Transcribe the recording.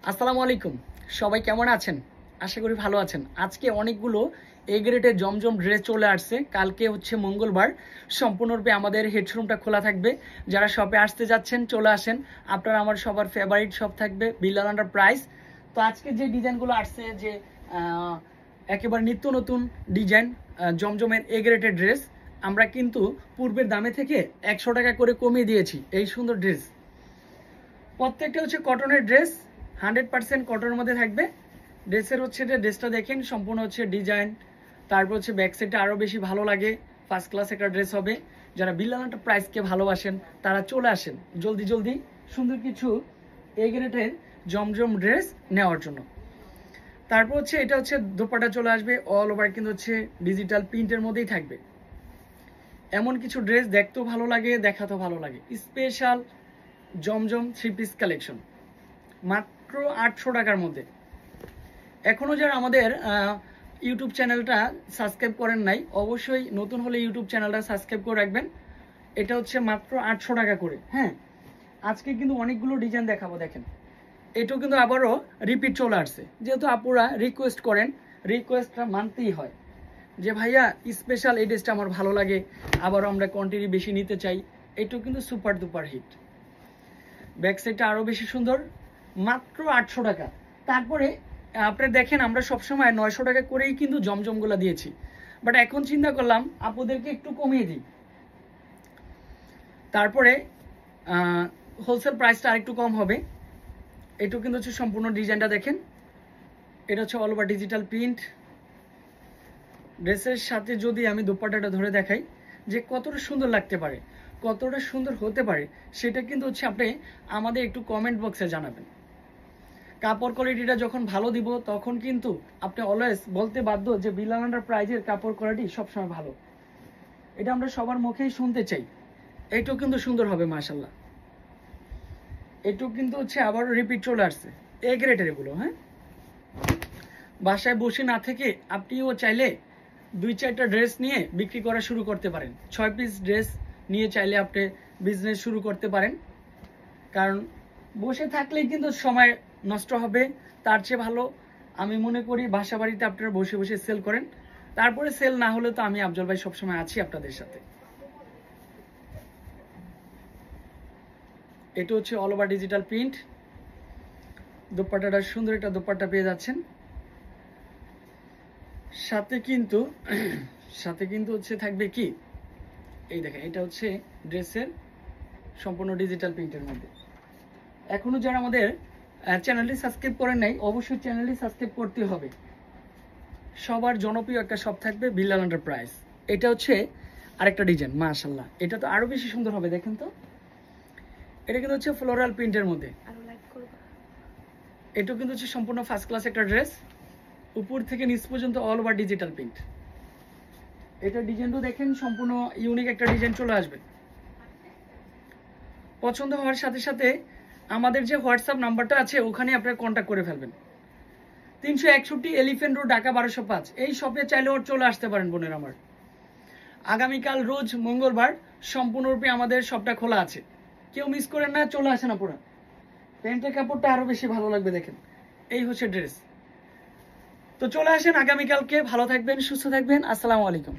আসসালামু আলাইকুম। সবাই কেমন আছেন? আশা করি ভালো আছেন। আজকে অনেকগুলো এ গ্রেডের জমজম ড্রেস চলে আসছে। কালকে হচ্ছে মঙ্গলবার, সম্পূর্ণরূপে আমাদের হেডশোরুমটা খোলা থাকবে। যারা শপে আসতে যাচ্ছেন চলে আসেন। আপনারা আমার সবার ফেভারিট শপ থাকবে বিল্লাল এন্টারপ্রাইজ। তো আজকে যে ডিজাইনগুলো আসছে, যে একেবারে নিত্য নতুন ডিজাইন জমজমের এ গ্রেডের ড্রেস, আমরা কিন্তু পূর্বের দামে থেকে 100 টাকা করে কমিয়ে দিয়েছি। এই সুন্দর ড্রেস প্রত্যেকটা হচ্ছে কটনের ড্রেস, 100% কটনের মধ্যে থাকবে। ড্রেসের হচ্ছে যে ড্রেসটা দেখেন, সম্পূর্ণ হচ্ছে ডিজাইন, তারপর হচ্ছে ব্যাক সাইডটা আরও বেশি ভালো লাগে। ফার্স্ট ক্লাস একটা ড্রেস হবে। যারা বিল্লাল এন্টারপ্রাইজকে ভালোবাসেন তারা চলে আসেন জলদি জলদি সুন্দর কিছু এই গ্রেডের জমজম ড্রেস নেওয়ার জন্য। তারপর হচ্ছে এটা হচ্ছে দোপাট্টা চলে আসবে, অল ওভার কিন্তু হচ্ছে ডিজিটাল প্রিন্টের মধ্যেই থাকবে। এমন কিছু ড্রেস দেখতেও ভালো লাগে, দেখাতেও ভালো লাগে। স্পেশাল জমজম 3 পিস কালেকশন মাত্র 800 টাকার মধ্যে। এখনও যারা আমাদের ইউটিউব চ্যানেলটা সাবস্ক্রাইব করেন নাই, অবশ্যই নতুন হলে ইউটিউব চ্যানেলটা সাবস্ক্রাইব করে রাখবেন। এটা হচ্ছে মাত্র 800 টাকা করে। হ্যাঁ, আজকে কিন্তু অনেকগুলো ডিজাইন দেখাবো। দেখেন, এটাও কিন্তু আবারও রিপিট চলে আসছে। যেহেতু আপুরা রিকোয়েস্ট করেন, রিকোয়েস্টটা মানতেই হয় যে ভাইয়া স্পেশাল এই ড্রেসটা আমার ভালো লাগে, আবারও আমরা কোয়ান্টিটি বেশি নিতে চাই। এটাও কিন্তু সুপার ডুপার হিট। ব্যাক সাইডটা আরও বেশি সুন্দর, মাত্র 800 টাকা। তারপরে আপনি দেখেন, আমরা সবসময় 900 টাকা করেই কিন্তু জমজমগুলো দিয়েছি, বাট এখন চিন্তা করলাম আপুদেরকে একটু কমিয়ে দিই। তারপরে হোলসেল প্রাইসটা আরেকটু কম হবে। এটাও কিন্তু হচ্ছে সম্পূর্ণ ডিজাইনটা দেখেন, এটা হচ্ছে অল ওভার ডিজিটাল প্রিন্ট। ড্রেসের সাথে যদি আমি দোপাট্টাটা ধরে দেখাই যে কতটা সুন্দর লাগতে পারে, কতটা সুন্দর হতে পারে, সেটা কিন্তু হচ্ছে আপনি আমাদের একটু কমেন্ট বক্সে জানাবেন। কাপড় কোয়ালিটিটা যখন ভালো দিব তখন কিন্তু আপনি অলওয়েজ বলতে বাধ্য যে বিল্লাল এন্টারপ্রাইজের কাপড় কোয়ালিটি সবসময় ভালো। এটা আমরা সবার মুখেই শুনতে চাই। এটাও কিন্তু সুন্দর হবে মাশাল্লাহ। এটাও কিন্তু হচ্ছে আবার রিপিট চলে আসছে এ গ্রেডের এগুলো। হ্যাঁ, বাসায় বসে না থেকে আপনিও চাইলে 2-4টা ড্রেস নিয়ে বিক্রি করা শুরু করতে পারেন। 6 পিস ড্রেস নিয়ে চাইলে আপনি বিজনেস শুরু করতে পারেন। কারণ বসে থাকলেই কিন্তু সময় নষ্ট হবে। তার চেয়ে ভালো আমি মনে করি বাসা বাড়িতে আপনারা বসে বসে সেল করেন। তারপরে সেল না হলে তো আমি আফজল ভাই সবসময় আছি আপনাদের সাথে। এটা হচ্ছে অল ওভার ডিজিটাল প্রিন্ট। দোপাট্টাটা সুন্দর একটা দোপাট্টা পেয়ে যাচ্ছেন। সাথে কিন্তু হচ্ছে থাকবে কি, এই দেখেন, এটা হচ্ছে ড্রেসের সম্পূর্ণ ডিজিটাল প্রিন্টের মধ্যে। এখনো যারা আমাদের চ্যানেলটি সাবস্ক্রাইব করেন নাই, অবশ্যই চ্যানেলটি সাবস্ক্রাইব করতে হবে। সবার জনপ্রিয় একটা শপ থাকবে বিল্লাল এন্টারপ্রাইজ। এটা হচ্ছে আরেকটা ডিজাইন, মাশাআল্লাহ, এটা তো আরো বেশি সুন্দর হবে। দেখেন তো, এটা কিন্তু হচ্ছে ফ্লোরাল প্রিন্টের মধ্যে। এটাও কিন্তু হচ্ছে সম্পূর্ণ ফার্স্ট ক্লাস একটা ড্রেস, উপর থেকে নিচ পর্যন্ত অল ওভার ডিজিটাল প্রিন্ট। এটা ডিজাইনটাও দেখেন, সম্পূর্ণ ইউনিক একটা ডিজাইন চলে আসবে। পছন্দ হওয়ার সাথে সাথে আমাদের যে হোয়াটসঅ্যাপ নাম্বারটা আছে ওখানে আপনারা কন্ট্যাক্ট করে ফেলবেন। 361 এলিফ্যান্ট রোড, ঢাকা 1205। এই শপে চাইলেও চলে আসতে পারেন বোনের আমার। আগামীকাল রোজ মঙ্গলবার সম্পূর্ণরূপে আমাদের শপটা খোলা আছে, কেউ মিস করেন না, চলে আসেন আপনারা। প্যান্টের কাপড়টা আরো বেশি ভালো লাগবে। দেখেন, এই হচ্ছে ড্রেস। তো চলে আসেন আগামীকালকে। ভালো থাকবেন, সুস্থ থাকবেন। আসসালামু আলাইকুম।